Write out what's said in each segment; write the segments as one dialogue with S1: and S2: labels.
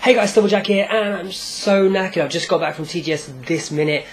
S1: Hey guys, Double Jack here, and I'm so knackered. I've just got back from TGS this minute.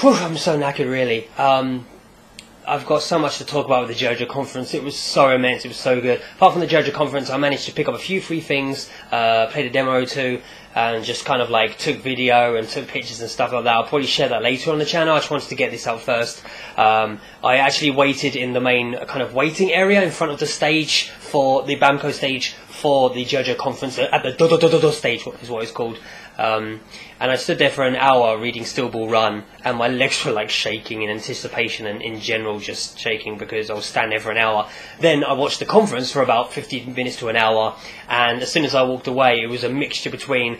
S1: Whew, I'm so knackered, really. I've got so much to talk about with the JoJo Conference. It was so immense, it was so good. Apart from the JoJo Conference, I managed to pick up a few free things, played a demo or two, and just kind of like took video and took pictures and stuff like that. I'll probably share that later on the channel. I just wanted to get this out first. I actually waited in the main kind of waiting area in front of the stage for the Bamco stage for the JoJo Conference, at the do stage is what it's called. And I stood there for an hour reading Steel Ball Run, and my legs were like shaking in anticipation and in general just shaking because I was standing there for an hour. Then I watched the conference for about 15 minutes to an hour, and as soon as I walked away, it was a mixture between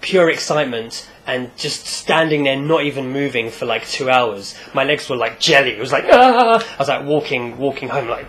S1: pure excitement and just standing there not even moving for like 2 hours. My legs were like jelly. It was like, ah! I was like walking home like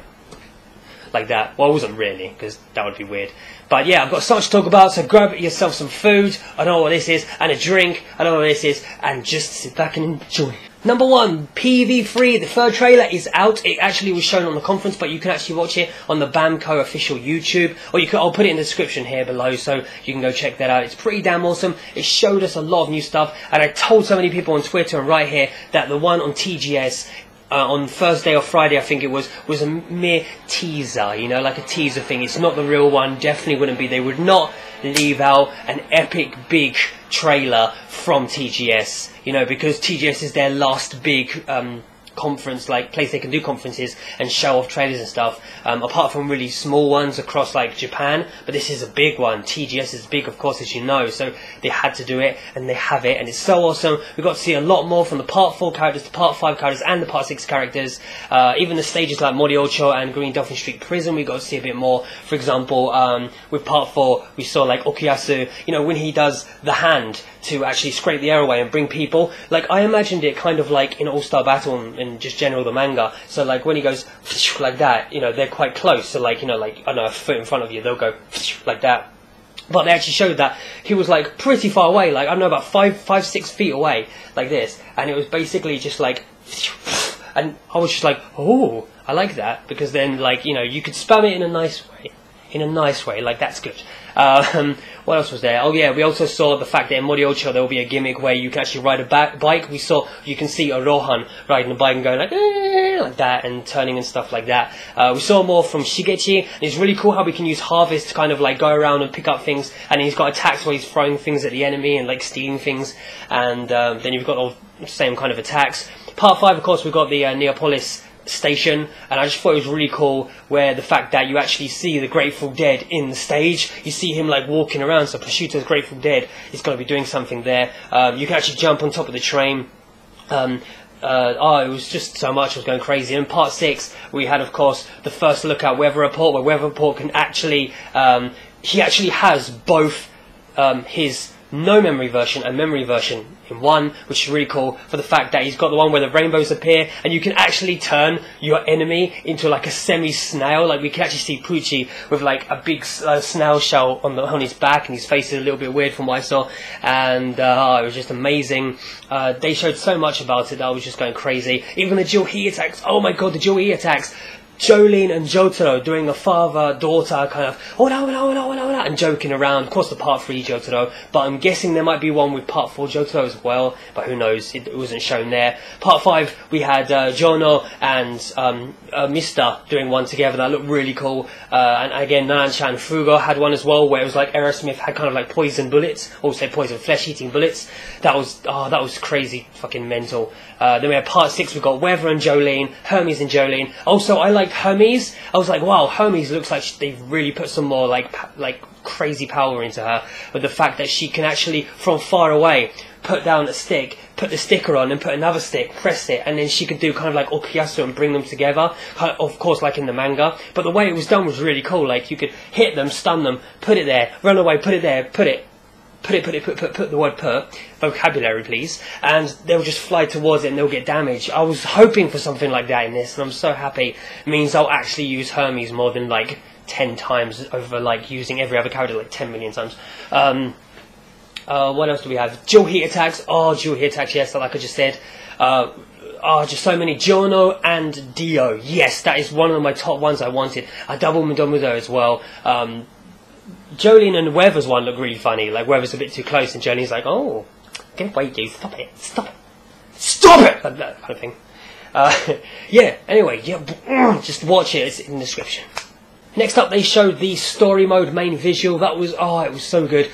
S1: that. Well, I wasn't really, because that would be weird. But yeah, I've got so much to talk about, so grab yourself some food, I don't know what this is, and a drink, I don't know what this is, and just sit back and enjoy. Number 1, PV3, the third trailer is out. It actually was shown on the conference, but you can actually watch it on the Bamco official YouTube, or I'll put it in the description here below, so you can go check that out. It's pretty damn awesome. It showed us a lot of new stuff, and I told so many people on Twitter and right here that the one on TGS, on Thursday or Friday, I think it was a mere teaser, you know, like a teaser thing. It's not the real one, definitely wouldn't be. They would not leave out an epic big trailer from TGS, you know, because TGS is their last big conference, like place they can do conferences and show off trailers and stuff, apart from really small ones across like Japan. But this is a big one. TGS is big, of course, as you know, so they had to do it, and they have it, and it's so awesome. We got to see a lot more from the Part 4 characters, the Part 5 characters, and the Part 6 characters. Even the stages like Moriocho and Green Dolphin Street Prison, we got to see a bit more. For example, with Part 4, we saw like Okuyasu, you know, when he does the hand to actually scrape the air away and bring people. Like, I imagined it kind of like in All-Star Battle and just general the manga. So like when he goes like that, you know, they're quite close. So like, you know, like, I don't know, a foot in front of you, they'll go like that. But they actually showed that he was like pretty far away, like I don't know, about 6 feet away, like this. And it was basically just like, and I was just like, oh, I like that, because then, like, you know, you could spam it in a nice way. Like, that's good. What else was there? Oh yeah, we also saw the fact that in Moriocho there will be a gimmick where you can actually ride a bike. You can see a Rohan riding a bike and going like that and turning and stuff like that. We saw more from Shigechi, and it's really cool how we can use Harvest to kind of like go around and pick up things, and he's got attacks where he's throwing things at the enemy and like stealing things, and then you've got all the same kind of attacks. Part 5, of course, we've got the Neapolis station, and I just thought it was really cool where the fact that you actually see the Grateful Dead in the stage. You see him like walking around, so Prosciutto's Grateful Dead is going to be doing something there. You can actually jump on top of the train. It was just so much, I was going crazy. In Part 6 we had, of course, the first look at Weather Report, where Weather Report can actually he actually has both his no memory version and memory version in one, which is really cool, for the fact that he's got the one where the rainbows appear and you can actually turn your enemy into like a semi-snail. Like, we can actually see Pucci with like a big snail shell on his back, and his face is a little bit weird from what I saw, and it was just amazing. They showed so much about it that I was just going crazy. Even the JoJo attacks, oh my god, the JoJo attacks. Jolene and Jotaro doing a father-daughter kind of ola, and joking around. Of course, the Part 3 Jotaro, but I'm guessing there might be one with Part 4 Jotaro as well, but who knows, it wasn't shown there. Part 5, we had Jono and Mister doing one together that looked really cool, and again, Nanan-chan Fugo had one as well, where it was like Aerosmith had kind of like poison bullets, also poison flesh-eating bullets. That was crazy, fucking mental. Then we had Part 6, we got Weather and Jolene, Hermes and Jolene. Also, I liked Hermes. I was like, wow, Hermes looks like they've really put some more like crazy power into her. But the fact that she can actually, from far away, put down a stick, put the sticker on, and put another stick, press it, and then she could do kind of like Okuyasu and bring them together, of course, like in the manga. But the way it was done was really cool. Like, you could hit them, stun them, put it there, run away, put it there, put the word put, vocabulary please, and they'll just fly towards it and they'll get damaged. I was hoping for something like that in this, and I'm so happy. It means I'll actually use Hermes more than like 10 times over like using every other character like 10 million times. What else do we have? Dual heat attacks. Oh, dual heat attacks, yes, like I just said. Just so many. Jono and Dio. Yes, that is one of my top ones I wanted. A double Mudo as well. Jolene and Weather's one looked really funny. Like, Weather's a bit too close, and Jolene's like, oh, get away, dude, stop it, stop it, stop it! Like that kind of thing. Yeah, anyway, yeah, just watch it, it's in the description. Next up, they showed the story mode main visual. That was, oh, it was so good.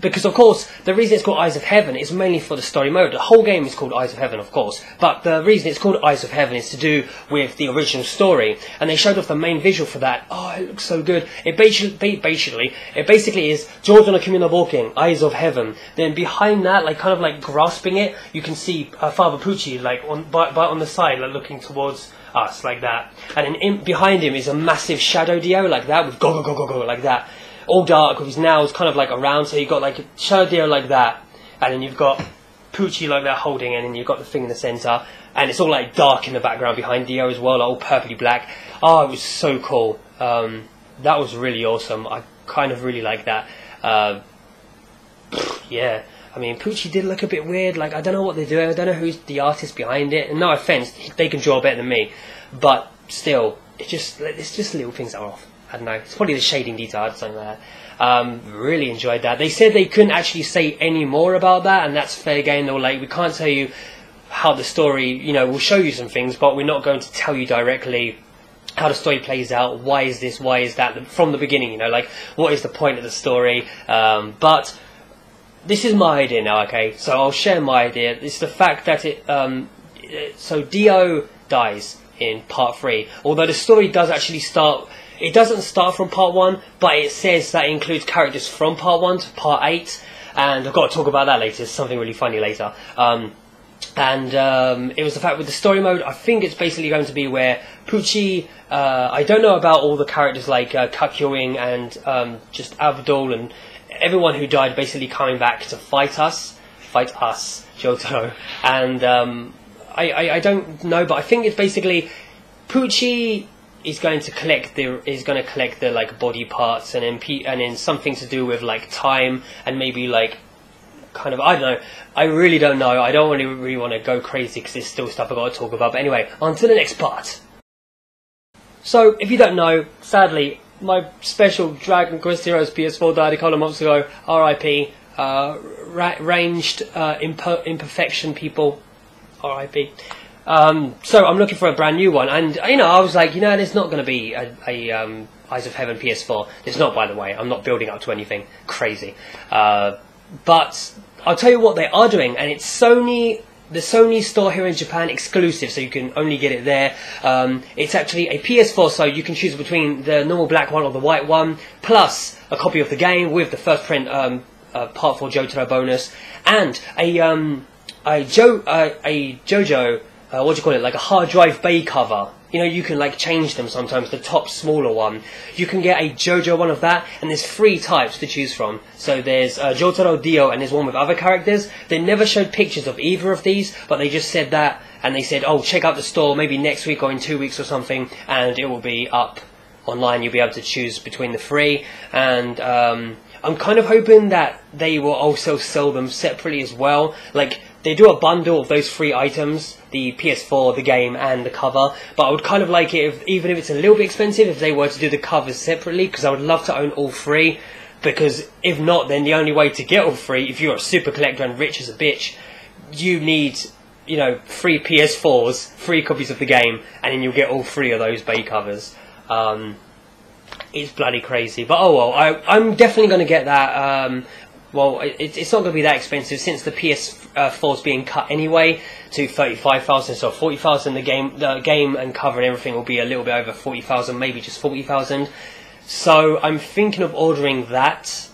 S1: Because, of course, the reason it's called Eyes of Heaven is mainly for the story mode. The whole game is called Eyes of Heaven, of course. But the reason it's called Eyes of Heaven is to do with the original story. And they showed off the main visual for that. Oh, it looks so good. It basically is George on a Kimi no Boken, Eyes of Heaven. Then behind that, like kind of like grasping it, you can see Father Pucci like on the side, like looking towards us, like that. And then behind him is a massive shadow Dio, like that, with go, like that. All dark with his nails kind of like around, so you've got like a shadow Dio like that, and then you've got Pucci like that holding it, and then you've got the thing in the centre, and it's all like dark in the background behind Dio as well, like all purpley black. Oh, it was so cool. That was really awesome. I kind of really like that. Yeah, I mean, Pucci did look a bit weird, like I don't know what they're doing, I don't know who's the artist behind it, and no offence, they can draw better than me, but still, it's just little things that are off. I don't know, it's probably the shading detail or something like that. Really enjoyed that. They said they couldn't actually say any more about that, and that's fair game. They were like, we can't tell you how the story, you know, we'll show you some things, but we're not going to tell you directly how the story plays out, why is this, why is that, from the beginning, you know, like, what is the point of the story, but this is my idea now, okay, so I'll share my idea. It's the fact that so Dio dies in part 3, although the story does actually start. It doesn't start from part 1, but it says that it includes characters from part 1 to part 8, and I've got to talk about that later. It's something really funny later. It was the fact with the story mode, I think it's basically going to be where Pucci, I don't know about all the characters like Kakyoing and just Abdul and everyone who died basically coming back to fight us, Jotaro, and I don't know, but I think it's basically Pucci is going to collect the like body parts and then something to do with like time and maybe like kind of, I don't know, I really don't know, I don't really want to go crazy because there's still stuff I've got to talk about, but anyway, on to the next part. So if you don't know, sadly my special Dragon Quest Heroes PS4 died a couple of months ago, RIP, ranged imperfection people, RIP. So I'm looking for a brand new one, and you know, I was like, you know, there's not going to be a Eyes of Heaven PS4. There's not, by the way. I'm not building up to anything crazy. But I'll tell you what they are doing, and it's the Sony store here in Japan exclusive, so you can only get it there. It's actually a PS4, so you can choose between the normal black one or the white one, plus a copy of the game with the first print Part 4 Jotaro bonus, and a JoJo, what do you call it, like a hard drive bay cover. You know, you can like change them sometimes, the top smaller one. You can get a JoJo one of that, and there's 3 types to choose from. So there's Jotaro Dio, and there's one with other characters. They never showed pictures of either of these, but they just said that, and they said, oh, check out the store maybe next week or in 2 weeks or something, and it will be up online. You'll be able to choose between the 3, and I'm kind of hoping that they will also sell them separately as well. Like, they do a bundle of those 3 items, the PS4, the game, and the cover. But I would kind of like it, even if it's a little bit expensive, if they were to do the covers separately, because I would love to own all 3. Because if not, then the only way to get all 3, if you're a super collector and rich as a bitch, you need, you know, 3 PS4s, 3 copies of the game, and then you'll get all 3 of those bay covers. It's bloody crazy, but oh well, I'm definitely going to get that. Well, it's not going to be that expensive since the PS4 is being cut anyway to 35,000, so 40,000. The game and cover and everything will be a little bit over 40,000, maybe just 40,000. So I'm thinking of ordering that,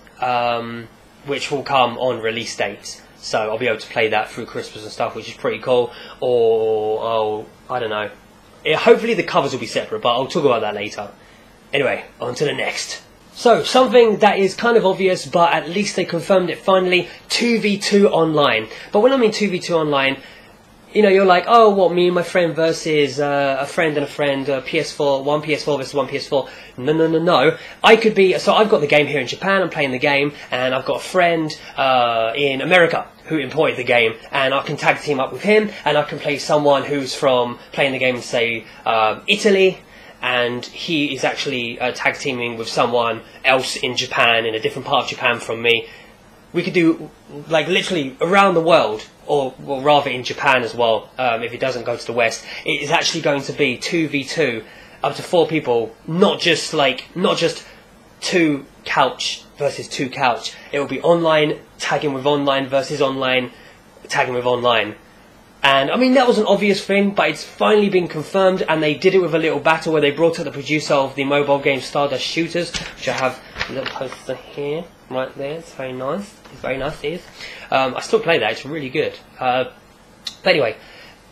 S1: which will come on release date. So I'll be able to play that through Christmas and stuff, which is pretty cool. Or I don't know. Hopefully the covers will be separate, but I'll talk about that later. Anyway, on to the next. So, something that is kind of obvious, but at least they confirmed it finally, 2v2 online. But when I mean 2v2 online, you know, you're like, oh, what, me and my friend versus a friend and a friend, PS4, one PS4 versus one PS4. No. I could be, so I've got the game here in Japan, I'm playing the game, and I've got a friend in America who imported the game, and I can tag team up with him, and I can play someone who's from playing the game in, say, Italy, and he is actually tag teaming with someone else in Japan, in a different part of Japan from me. We could do like literally around the world, or well, rather in Japan as well. If it doesn't go to the West, it is actually going to be 2v2, up to 4 people. Not just 2 couch versus 2 couch. It will be online tagging with online versus online tagging with online. And I mean, that was an obvious thing, but it's finally been confirmed, and they did it with a little battle where they brought out the producer of the mobile game Stardust Shooters, which I have a little poster here, right there. It's very nice. It's very nice, it is. I still play that, it's really good. But anyway,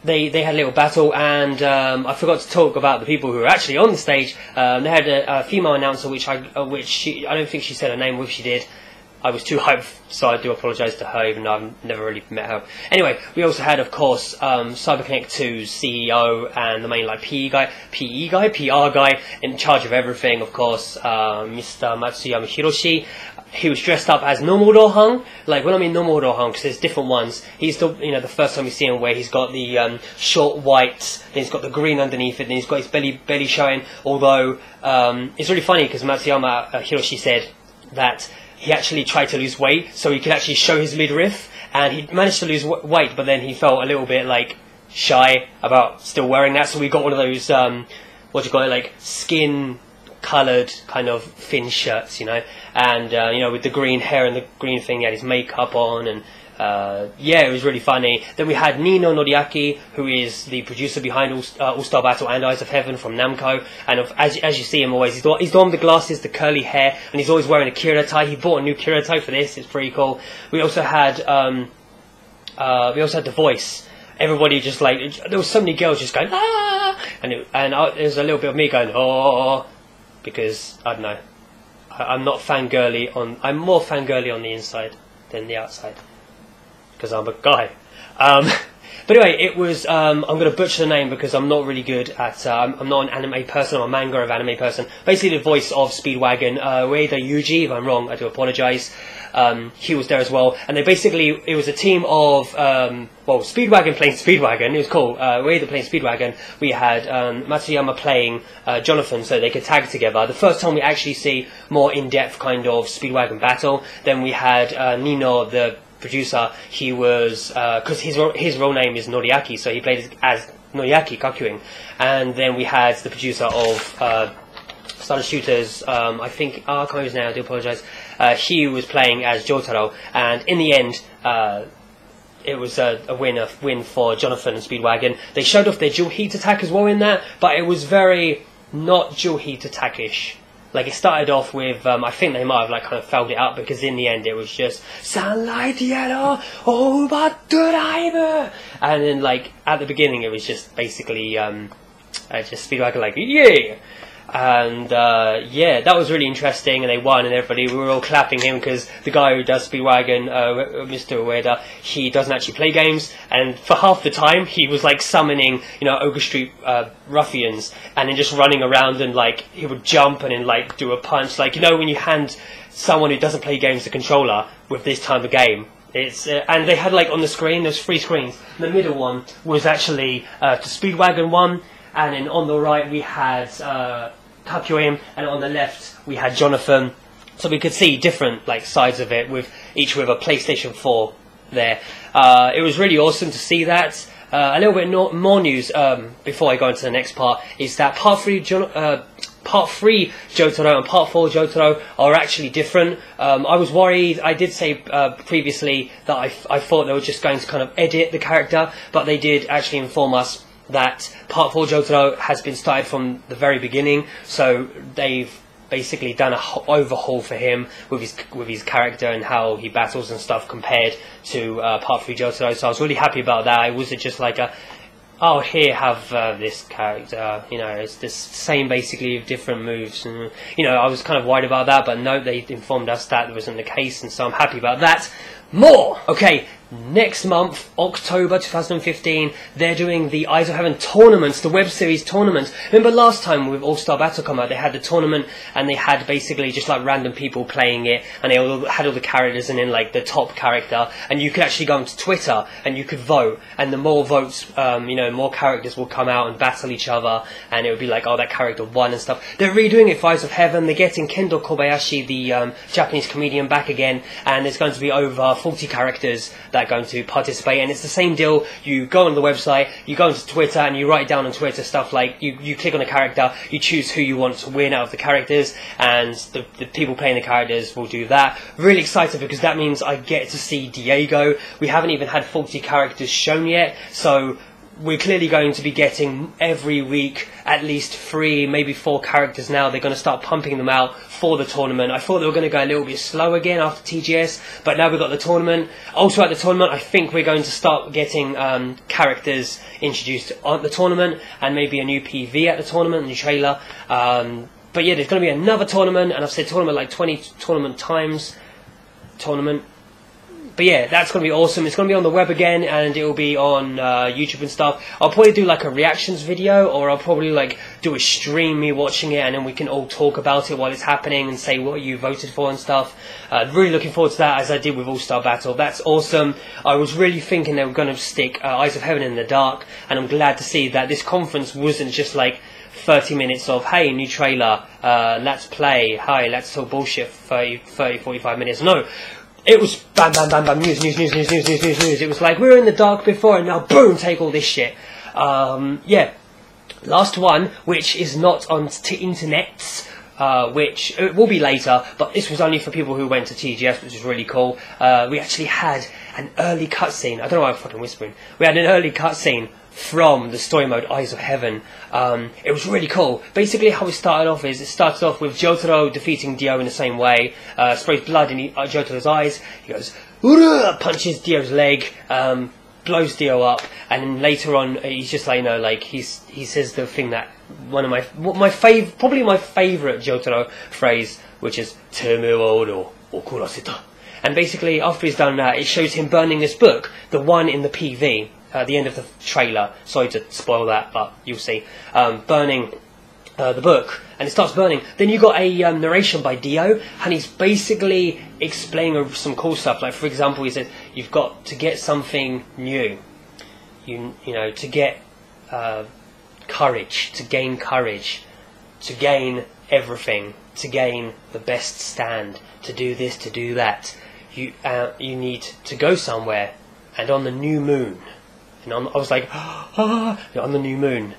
S1: they had a little battle, and I forgot to talk about the people who were actually on the stage. They had a female announcer, which I don't think she said her name, if she did. I was too hyped, so I do apologise to her, even though I've never really met her. Anyway, we also had, of course, CyberConnect 2's CEO and the main PR guy in charge of everything, of course, Mr. Matsuyama Hiroshi. He was dressed up as normal Rohan. Like, when I mean normal Rohan, because there's different ones. He's the first time you see him where he's got the short white, then he's got the green underneath it, then he's got his belly showing. Although it's really funny because Matsuyama Hiroshi said that he actually tried to lose weight so he could actually show his midriff, and he managed to lose weight, but then he felt a little bit like shy about still wearing that, so we got one of those like skin coloured kind of thin shirts, and with the green hair and the green thing, he had his makeup on, and it was really funny. Then we had Nino Noriaki, who is the producer behind All-Star Battle and Eyes of Heaven from Namco, and as you see him always, he's the one with the glasses, the curly hair, and he's always wearing a Kira tie. He bought a new Kira tie for this. It's pretty cool. We also had The Voice. Everybody just there was so many girls just going ah, and there was a little bit of me going oh, because I don't know, I'm not fangirly I'm more fangirly on the inside than the outside, because I'm a guy. But anyway, it was, I'm going to butcher the name because I'm not really good at, I'm not an anime person, I'm a manga of anime person. Basically the voice of Speedwagon, Ueda Youji, if I'm wrong, I do apologise. He was there as well, and it was a team of, Speedwagon playing Speedwagon, it was cool, Ueda playing Speedwagon, we had Matsuyama playing Jonathan, so they could tag together. The first time we actually see more in-depth kind of Speedwagon battle. Then we had Nino, the producer. He was because his real name is Noriaki, so he played as Noriaki Kakuin. And then we had the producer of Stardust Shooters, I think I can't remember his name, I do apologise. He was playing as Jotaro, and in the end it was a win for Jonathan and Speedwagon. They showed off their dual heat attack as well in that, but it was very not dual heat attack-ish. Like, it started off with, I think they might have kind of fouled it up, because in the end it was just Sunlight Yellow Overdrive, and then at the beginning it was just basically just Speedwagon yeah. And that was really interesting, and they won, and we were all clapping him, because the guy who does Speedwagon, Mr. Ueda, he doesn't actually play games, and for half the time he was summoning Ogre Street ruffians, and then just running around, and he would jump and then do a punch, when you hand someone who doesn't play games the controller with this type of game. It's and they had on the screen, there's 3 screens. The middle one was actually to Speedwagon 1, and then on the right we had Kakuin, and on the left we had Jonathan, so we could see different sides of it, with each with a PlayStation 4 there. It was really awesome to see that. A little bit more news before I go into the next part is that part 3 Jotaro and part 4 Jotaro are actually different. I was worried, I did say previously that I thought they were just going to kind of edit the character, but they did actually inform us that part 4 Jotaro has been started from the very beginning, so they've basically done an overhaul for him with his character and how he battles and stuff compared to part 3 Jotaro. So I was really happy about that. It wasn't just here, have this character, it's the same basically with different moves, and I was kind of worried about that, but no, they informed us that wasn't the case, and so I'm happy about that. Okay, next month, October 2015, they're doing the Eyes of Heaven tournaments, the web series tournaments. Remember last time with All-Star Battle come out, they had the tournament and they had basically just like random people playing it, and they all had all the characters and then like the top character, and you could actually go onto Twitter and you could vote, and the more votes, more characters will come out and battle each other, and it would be like, oh, that character won and stuff. They're redoing it for Eyes of Heaven. They're getting Kendo Kobayashi, the Japanese comedian, back again, and there's going to be over 40 characters that are going to participate, and it's the same deal. You go on the website, you go onto Twitter, and you write down on Twitter stuff like you click on a character, you choose who you want to win out of the characters, and the people playing the characters will do that. Really excited because that means I get to see Diego. We haven't even had 40 characters shown yet, so we're clearly going to be getting every week at least 3, maybe 4 characters now. They're going to start pumping them out for the tournament. I thought they were going to go a little bit slow again after TGS, but now we've got the tournament. Also at the tournament, I think we're going to start getting characters introduced at the tournament, and maybe a new PV at the tournament, a new trailer. But yeah, there's going to be another tournament, and I've said tournament like 20 tournament times. But yeah, that's going to be awesome. It's going to be on the web again, and it will be on YouTube and stuff. I'll probably do like a reactions video, or I'll probably like do a stream me watching it, and then we can all talk about it while it's happening and say what you voted for and stuff. Really looking forward to that, as I did with All-Star Battle. That's awesome. I was really thinking they were going to stick Eyes of Heaven in the dark, and I'm glad to see that this conference wasn't just like 30 minutes of, hey, new trailer, let's play, hi, let's talk bullshit for 45 minutes. No. It was bam, bam, bam, bam, news. It was like, we were in the dark before, and now boom, take all this shit. Yeah. Last one, which is not on internets, which it will be later, but this was only for people who went to TGS, which is really cool. We actually had an early cutscene. I don't know why I'm fucking whispering. We had an early cutscene from the story mode Eyes of Heaven. It was really cool. Basically how it started off is, it starts off with Jotaro defeating Dio in the same way, sprays blood in Jotaro's eyes, he goes, "Ura!" punches Dio's leg, blows Dio up, and then later on he's just like, he says the thing that probably my favourite Jotaro phrase, which is "Teme wa oro o kuraseta." And basically after he's done that, it shows him burning this book, the one in the PV. At the end of the trailer, sorry to spoil that, but you'll see, burning the book, and it starts burning. Then you got a narration by Dio, and he's basically explaining some cool stuff. Like, for example, he says, you've got to get something new, you know, to get courage, to gain everything, to gain the best stand, to do this, to do that. You need to go somewhere, and on the new moon. And I was like, on the new moon,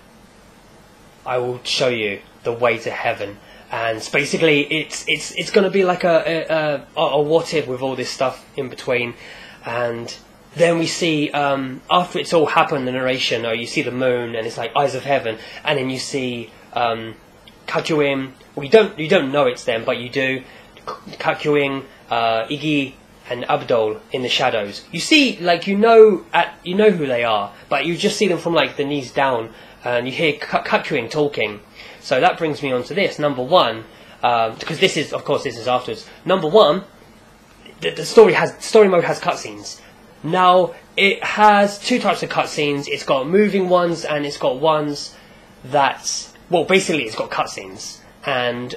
S1: I will show you the way to heaven. And basically, it's going to be like a what if with all this stuff in between. And then we see, after it's all happened, the narration, you see the moon, and it's like Eyes of Heaven, and then you see Kakyoin. Well, you don't know it's them, but you do. Kakyoin, Iggy, and Abdul in the shadows. You see, like, you know who they are, but you just see them from like the knees down, and you hear Kakyoin talking. So that brings me on to this. Number one, because this is afterwards. Number one, the story mode has cutscenes. Now it has 2 types of cutscenes. It's got moving ones, and it's got ones that, well, basically it's got cutscenes, and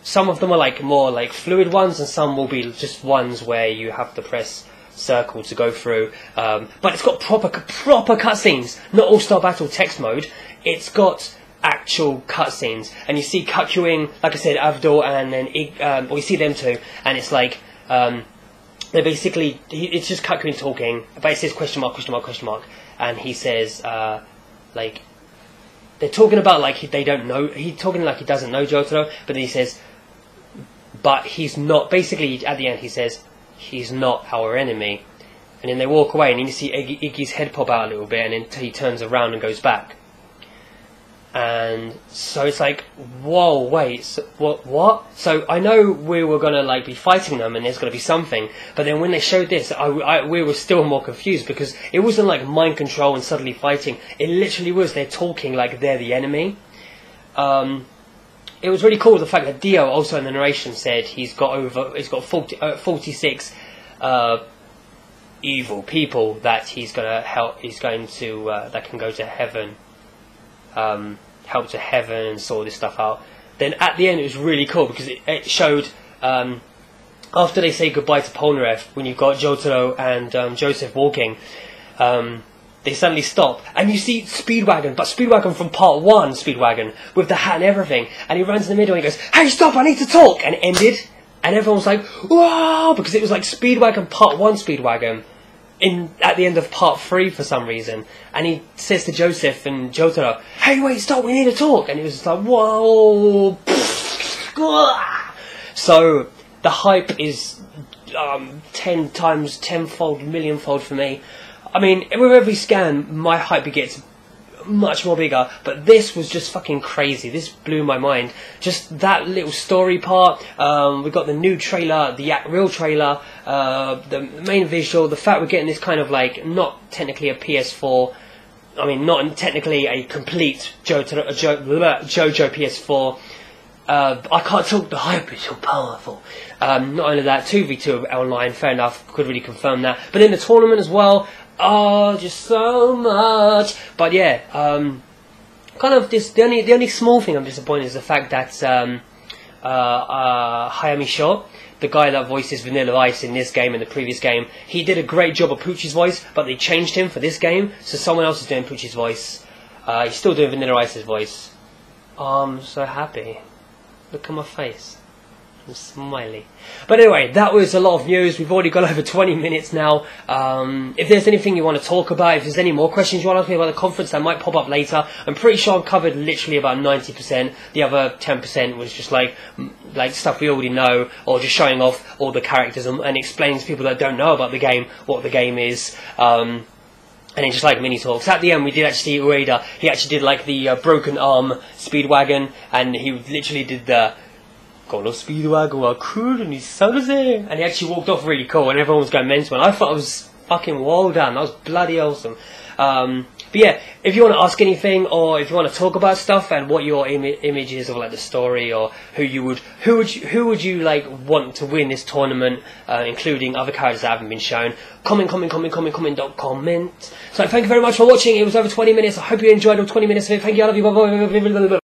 S1: some of them are like more like fluid ones, and some will be just ones where you have to press circle to go through. But it's got proper cutscenes, not All-Star Battle text mode. It's got actual cutscenes, and you see Kakyoin, like I said, Abdul, and then we see them too, and it's like they're basically, it's just Kakyoin talking, but it says question mark, and he says like, they're talking about like they don't know, he's talking like he doesn't know Jotaro, but then he says, but he's not, basically at the end he says, he's not our enemy. And then they walk away, and then you see Iggy's head pop out a little bit, and then he turns around and goes back. And so it's like, whoa, wait, so, what? So I know we were going to like be fighting them, and there's going to be something, but then when they showed this, we were still more confused, because it wasn't like mind control and suddenly fighting. It literally was, they're talking like they're the enemy. It was really cool, the fact that Dio also in the narration said he's got 46 evil people that he's gonna help. He's going to that can go to heaven, help to heaven and sort this stuff out. Then at the end it was really cool because it showed after they say goodbye to Polnareff, when you've got Jotaro and Joseph walking, they suddenly stop and you see Speedwagon, but Speedwagon from part 1 Speedwagon with the hat and everything, and he runs in the middle and he goes, "Hey, stop, I need to talk," and it ended. And everyone was like, "Whoa!" Because it was like Speedwagon Part 1 Speedwagon at the end of Part 3 for some reason. And he says to Joseph and Jotaro, "Hey, wait, stop, we need to talk." And it was just like, whoa. So the hype is 10 times, tenfold, millionfold for me. I mean, with every scan, my hype gets much more bigger, but this was just fucking crazy. This blew my mind. Just that little story part. We got the new trailer, the real trailer, the main visual, the fact we're getting this kind of like, not technically a PS4, I mean not technically a complete JoJo PS4. I can't talk, the hype is so powerful. Not only that, 2v2 online, fair enough, could really confirm that. But in the tournament as well, oh, just so much. But yeah, kind of this. The only small thing I'm disappointed is the fact that Hayami Sho, the guy that voices Vanilla Ice in this game and the previous game, he did a great job of Poochie's voice, but they changed him for this game, so someone else is doing Poochie's voice. He's still doing Vanilla Ice's voice. Oh, I'm so happy. Look at my face. I'm smiley. But anyway, that was a lot of news. We've already gone over 20 minutes now. If there's anything you want to talk about, if there's any more questions you want to ask me about the conference, that might pop up later. I'm pretty sure I've covered literally about 90%. The other 10% was just like stuff we already know, or just showing off all the characters and explaining to people that don't know about the game what the game is. And then just like mini talks. At the end we did actually see Ueda. He actually did like the broken arm Speedwagon, and he literally did the "Kono Speedwagon wa kuru ni saruze," and he actually walked off really cool, and everyone was going mental, and I thought it was fucking well done. That was bloody awesome. But yeah, if you want to ask anything, or if you want to talk about stuff and what your image is of like the story, or who would you like want to win this tournament, including other characters that haven't been shown, comment. So thank you very much for watching. It was over 20 minutes. I hope you enjoyed all 20 minutes of it. Thank you. I love you. Bye.